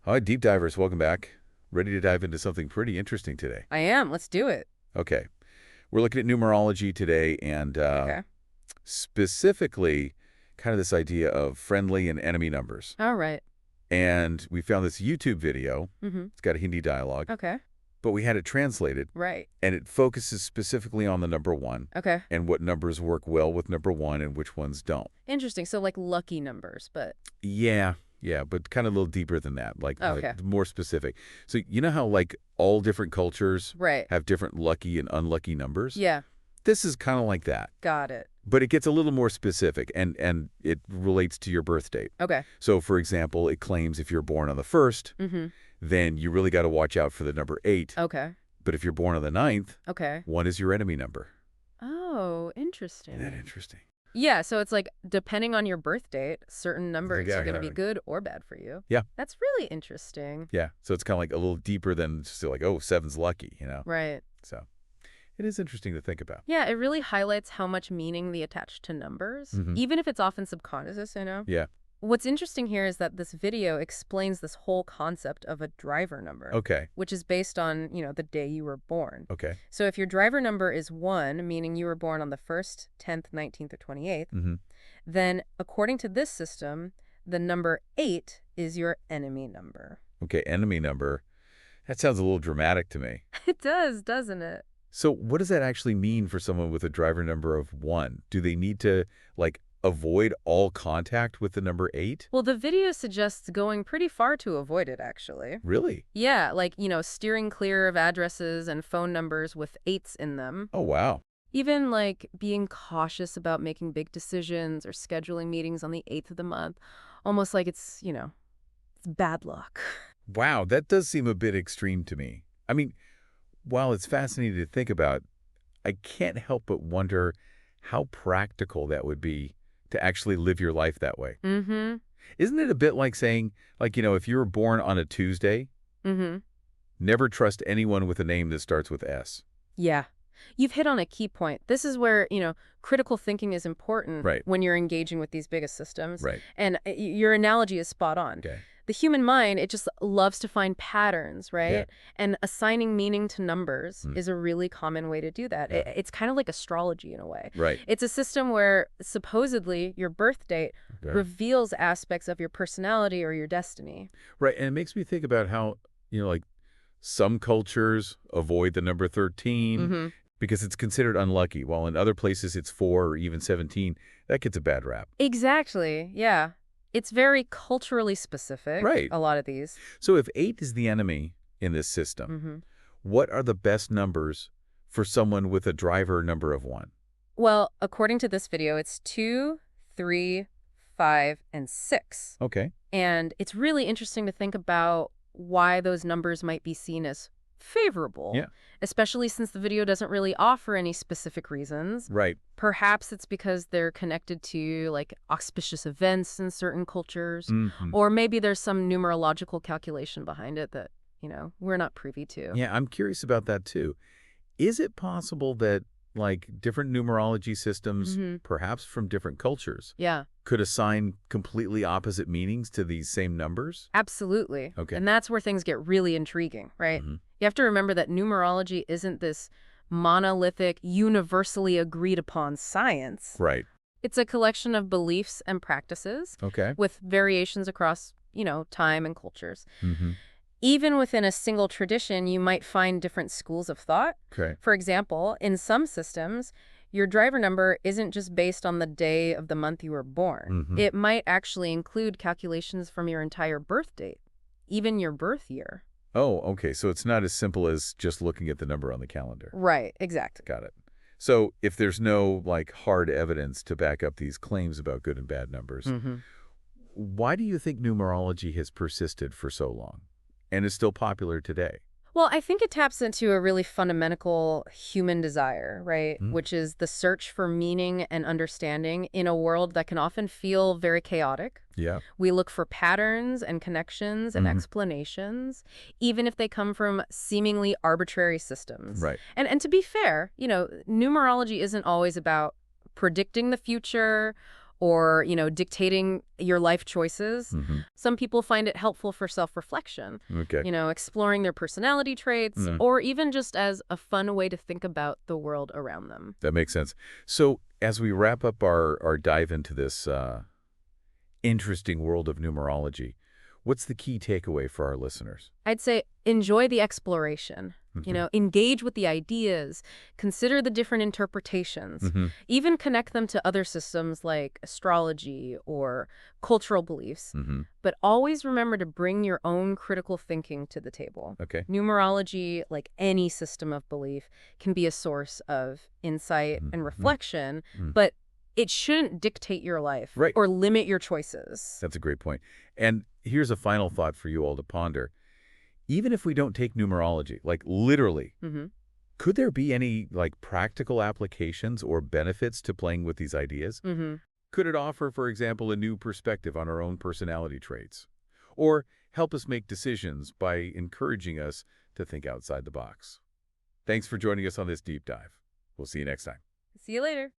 Hi, deep divers. Welcome back. Ready to dive into something pretty interesting today. I am. Let's do it. Okay. We're looking at numerology today and Okay. specifically kind of this idea of friendly and enemy numbers. All right. And we found this YouTube video. Mm-hmm. It's got a Hindi dialogue, Okay. but we had it translated. Right. And it focuses specifically on the number one Okay. and what numbers work well with number one and which ones don't. Interesting. So like lucky numbers, but Yeah, but kind of a little deeper than that, like okay. more specific. So you know how like all different cultures Right. have different lucky and unlucky numbers? Yeah. This is kind of like that, Got it. but it gets a little more specific and it relates to your birth date. Okay. So for example, it claims if you're born on the 1st, Mm-hmm. then you really got to watch out for the number 8. Okay. But if you're born on the 9th, Okay. 1 is your enemy number. Oh, interesting. Isn't that interesting? Yeah, so it's like depending on your birth date, certain numbers Yeah, are going to yeah. be good or bad for you. Yeah. That's really interesting. Yeah, so it's kind of like a little deeper than just like, oh, 7's lucky, you know? Right. So it is interesting to think about. Yeah, it really highlights how much meaning they attach to numbers, Mhm. even if it's often subconscious, Yeah. What's interesting here is that this video explains this whole concept of a driver number, Okay. which is based on, the day you were born. Okay. So if your driver number is 1, meaning you were born on the 1st, 10th, 19th, or 28th, Mm-hmm. then according to this system, the number 8 is your enemy number. Okay, enemy number. That sounds a little dramatic to me. It does, doesn't it? So what does that actually mean for someone with a driver number of 1? Do they need to, like, avoid all contact with the number 8? Well, the video suggests going pretty far to avoid it, actually. Really? Yeah, like, steering clear of addresses and phone numbers with 8s in them. Oh, wow. Even, like, being cautious about making big decisions or scheduling meetings on the 8th of the month. Almost like it's bad luck. Wow, that does seem a bit extreme to me. I mean, while it's fascinating to think about, I can't help but wonder how practical that would be to actually live your life that way. Mm-hmm. Isn't it a bit like saying, like, if you were born on a Tuesday, Mm-hmm. never trust anyone with a name that starts with S? Yeah. You've hit on a key point. This is where, critical thinking is important Right. when you're engaging with these biggest systems. Right. And your analogy is spot on. Okay. The human mind, it just loves to find patterns, right? Yeah. And assigning meaning to numbers Mm. is a really common way to do that. Yeah. It's kind of like astrology in a way. Right. It's a system where supposedly your birth date Okay. reveals aspects of your personality or your destiny. Right, and it makes me think about how, like, some cultures avoid the number 13 Mm-hmm. because it's considered unlucky, while in other places it's 4 or even 17. That gets a bad rap. Exactly. Yeah. It's very culturally specific. Right. A lot of these. So if 8 is the enemy in this system, Mm-hmm. what are the best numbers for someone with a driver number of 1? Well, according to this video, it's 2, 3, 5, and 6. Okay. And it's really interesting to think about why those numbers might be seen as favorable. Yeah. Especially since the video doesn't really offer any specific reasons. Right. Perhaps it's because they're connected to, like, auspicious events in certain cultures. Mhm. Or maybe there's some numerological calculation behind it that, we're not privy to. Yeah, I'm curious about that too. Is it possible that, like, different numerology systems, Mhm. perhaps from different cultures, Yeah, could assign completely opposite meanings to these same numbers? absolutely. Okay. And that's where things get really intriguing, right? Mhm. You have to remember that numerology isn't this monolithic, universally agreed upon science. Right. It's a collection of beliefs and practices Okay. with variations across, time and cultures. Mm-hmm. Even within a single tradition, you might find different schools of thought. Okay. For example, in some systems, your driver number isn't just based on the day of the month you were born. Mhm. It might actually include calculations from your entire birth date, even your birth year. Oh, okay. So it's not as simple as just looking at the number on the calendar. Right, exactly. Got it. So if there's no, like, hard evidence to back up these claims about good and bad numbers, Mm-hmm. why do you think numerology has persisted for so long and is still popular today? Well, I think it taps into a really fundamental human desire, right? Mm. Which is the search for meaning and understanding in a world that can often feel very chaotic. Yeah. We look for patterns and connections and Mhm. explanations, even if they come from seemingly arbitrary systems. Right. And to be fair, numerology isn't always about predicting the future or, dictating your life choices. Hmm. Some people find it helpful for self-reflection, Okay. exploring their personality traits, Mm, or even just as a fun way to think about the world around them. that makes sense. So as we wrap up our dive into this interesting world of numerology, what's the key takeaway for our listeners? I'd say enjoy the exploration. Hmm. Engage with the ideas, consider the different interpretations, Hmm. even connect them to other systems like astrology or cultural beliefs. Hmm. But always remember to bring your own critical thinking to the table. Okay. Numerology, like any system of belief, can be a source of insight and Hmm. reflection, but it shouldn't dictate your life Right. or limit your choices. That's a great point. And here's a final thought for you all to ponder. Even if we don't take numerology, like literally, Hmm. could there be any like practical applications or benefits to playing with these ideas? Hmm. Could it offer, for example, a new perspective on our own personality traits? Or help us make decisions by encouraging us to think outside the box? Thanks for joining us on this deep dive. We'll see you next time. See you later.